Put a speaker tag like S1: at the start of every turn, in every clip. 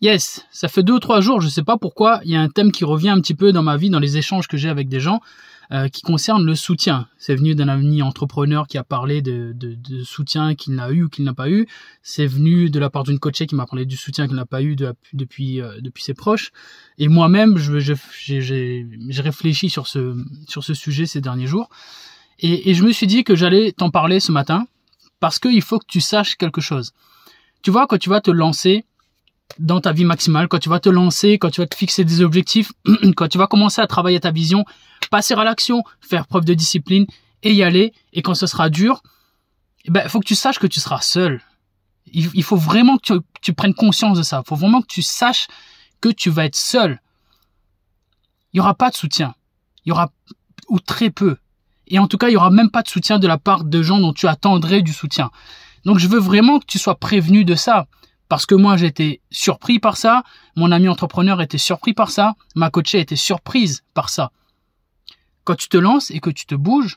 S1: Yes, ça fait 2 ou 3 jours, je sais pas pourquoi, il y a un thème qui revient un petit peu dans ma vie, dans les échanges que j'ai avec des gens, qui concerne le soutien. C'est venu d'un ami entrepreneur qui a parlé de soutien qu'il n'a eu ou qu'il n'a pas eu. C'est venu de la part d'une coachée qui m'a parlé du soutien qu'il n'a pas eu depuis ses proches. Et moi-même, j'ai réfléchi sur ce sujet ces derniers jours. Et je me suis dit que j'allais t'en parler ce matin, parce qu'il faut que tu saches quelque chose. Tu vois, quand tu vas te lancer dans ta vie maximale, quand tu vas te lancer, quand tu vas te fixer des objectifs, quand tu vas commencer à travailler ta vision, passer à l'action, faire preuve de discipline et y aller, et quand ce sera dur, faut que tu saches que tu seras seul. Il faut vraiment que tu prennes conscience de ça. Il faut vraiment que tu saches que tu vas être seul. Il y aura pas de soutien. Il y aura, ou très peu. Et en tout cas, il y aura même pas de soutien de la part de gens dont tu attendrais du soutien. Donc, je veux vraiment que tu sois prévenu de ça. Parce que moi, j'ai été surpris par ça. Mon ami entrepreneur était surpris par ça. Ma coachée était surprise par ça. Quand tu te lances et que tu te bouges,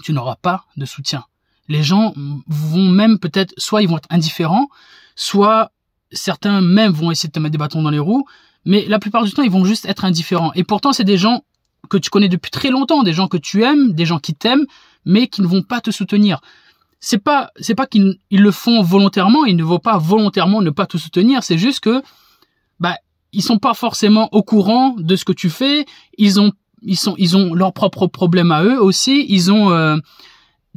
S1: tu n'auras pas de soutien. Les gens vont même peut-être, soit ils vont être indifférents, soit certains même vont essayer de te mettre des bâtons dans les roues. Mais la plupart du temps, ils vont juste être indifférents. Et pourtant, c'est des gens que tu connais depuis très longtemps, des gens que tu aimes, des gens qui t'aiment, mais qui ne vont pas te soutenir. C'est pas qu'ils le font volontairement, ils ne vont pas volontairement ne pas te soutenir, c'est juste que ils sont pas forcément au courant de ce que tu fais, ils ont leurs propres problèmes à eux aussi,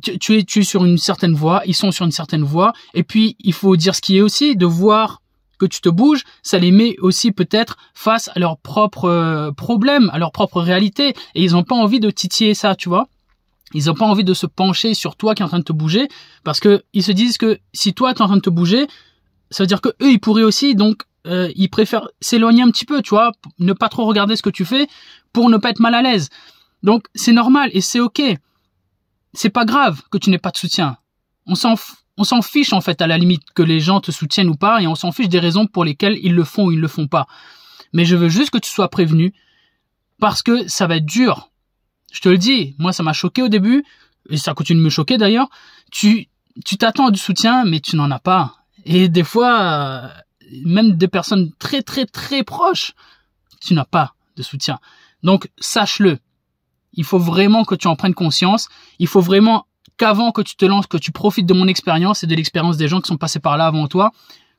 S1: tu es sur une certaine voie, ils sont sur une certaine voie, et puis il faut dire ce qui est aussi, de voir que tu te bouges, ça les met aussi peut-être face à leurs propres problèmes, à leur propre réalité, et ils n'ont pas envie de titiller ça, tu vois. Ils n'ont pas envie de se pencher sur toi qui est en train de te bouger, parce que ils se disent que si toi tu es en train de te bouger, ça veut dire que eux ils pourraient aussi, donc ils préfèrent s'éloigner un petit peu, tu vois, ne pas trop regarder ce que tu fais pour ne pas être mal à l'aise. Donc c'est normal et c'est ok. C'est pas grave que tu n'aies pas de soutien. On s'en fiche en fait à la limite que les gens te soutiennent ou pas, et on s'en fiche des raisons pour lesquelles ils le font ou ils le font pas. Mais je veux juste que tu sois prévenu, parce que ça va être dur. Je te le dis, moi ça m'a choqué au début, et ça continue de me choquer d'ailleurs. Tu t'attends à du soutien, mais tu n'en as pas. Et des fois, même des personnes très très très proches, tu n'as pas de soutien. Donc sache-le, il faut vraiment que tu en prennes conscience, il faut vraiment qu'avant que tu te lances, que tu profites de mon expérience et de l'expérience des gens qui sont passés par là avant toi.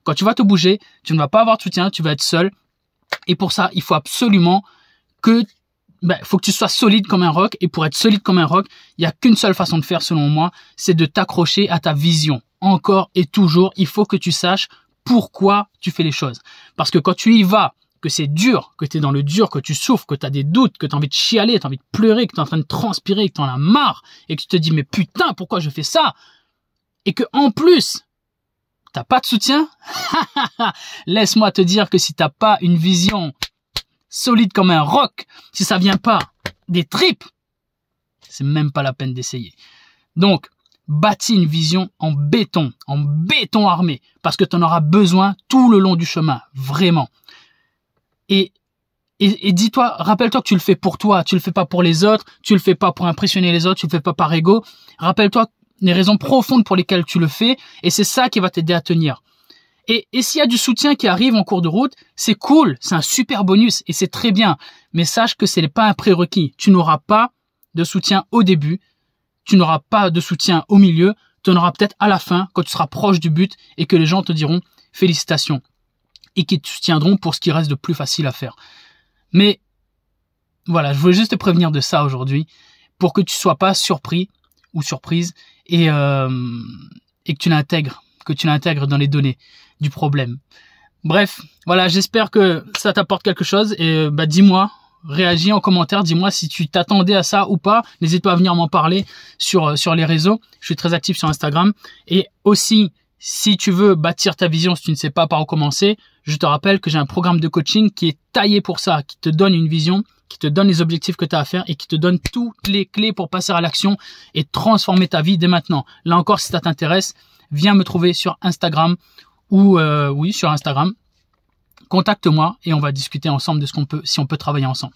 S1: Quand tu vas te bouger, tu ne vas pas avoir de soutien, tu vas être seul. Et pour ça, il faut absolument que faut que tu sois solide comme un roc, et pour être solide comme un roc, il y a qu'une seule façon de faire selon moi, c'est de t'accrocher à ta vision. Encore et toujours, il faut que tu saches pourquoi tu fais les choses. Parce que quand tu y vas, que c'est dur, que tu es dans le dur, que tu souffres, que tu as des doutes, que tu as envie de chialer, tu as envie de pleurer, que tu es en train de transpirer, que tu en as marre, et que tu te dis mais putain, pourquoi je fais ça? Et que en plus, t'as pas de soutien, laisse-moi te dire que si t'as pas une vision solide comme un roc, si ça vient pas des tripes, c'est même pas la peine d'essayer. Donc, bâtis une vision en béton armé, parce que tu en auras besoin tout le long du chemin, vraiment. Et dis-toi, rappelle-toi que tu le fais pour toi, tu le fais pas pour les autres, tu le fais pas pour impressionner les autres, tu le fais pas par ego. Rappelle-toi les raisons profondes pour lesquelles tu le fais, et c'est ça qui va t'aider à tenir. Et s'il y a du soutien qui arrive en cours de route, c'est cool, c'est un super bonus et c'est très bien. Mais sache que ce n'est pas un prérequis. Tu n'auras pas de soutien au début, tu n'auras pas de soutien au milieu, tu en auras peut-être à la fin quand tu seras proche du but et que les gens te diront félicitations et qui te soutiendront pour ce qui reste de plus facile à faire. Mais voilà, je voulais juste te prévenir de ça aujourd'hui pour que tu sois pas surpris ou surprise et que tu l'intègres dans les données du problème. Bref, voilà, j'espère que ça t'apporte quelque chose et dis-moi, réagis en commentaire, dis-moi si tu t'attendais à ça ou pas. N'hésite pas à venir m'en parler sur les réseaux. Je suis très actif sur Instagram. Et aussi, si tu veux bâtir ta vision, si tu ne sais pas par où commencer, je te rappelle que j'ai un programme de coaching qui est taillé pour ça, qui te donne une vision, qui te donne les objectifs que tu as à faire et qui te donne toutes les clés pour passer à l'action et transformer ta vie dès maintenant. Là encore, si ça t'intéresse, viens me trouver sur Instagram ou sur Instagram. Contacte-moi et on va discuter ensemble de si on peut travailler ensemble.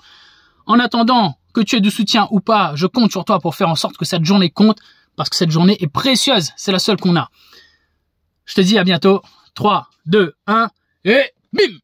S1: En attendant que tu aies du soutien ou pas, je compte sur toi pour faire en sorte que cette journée compte, parce que cette journée est précieuse, c'est la seule qu'on a. Je te dis à bientôt. 3, 2, 1 et Bim!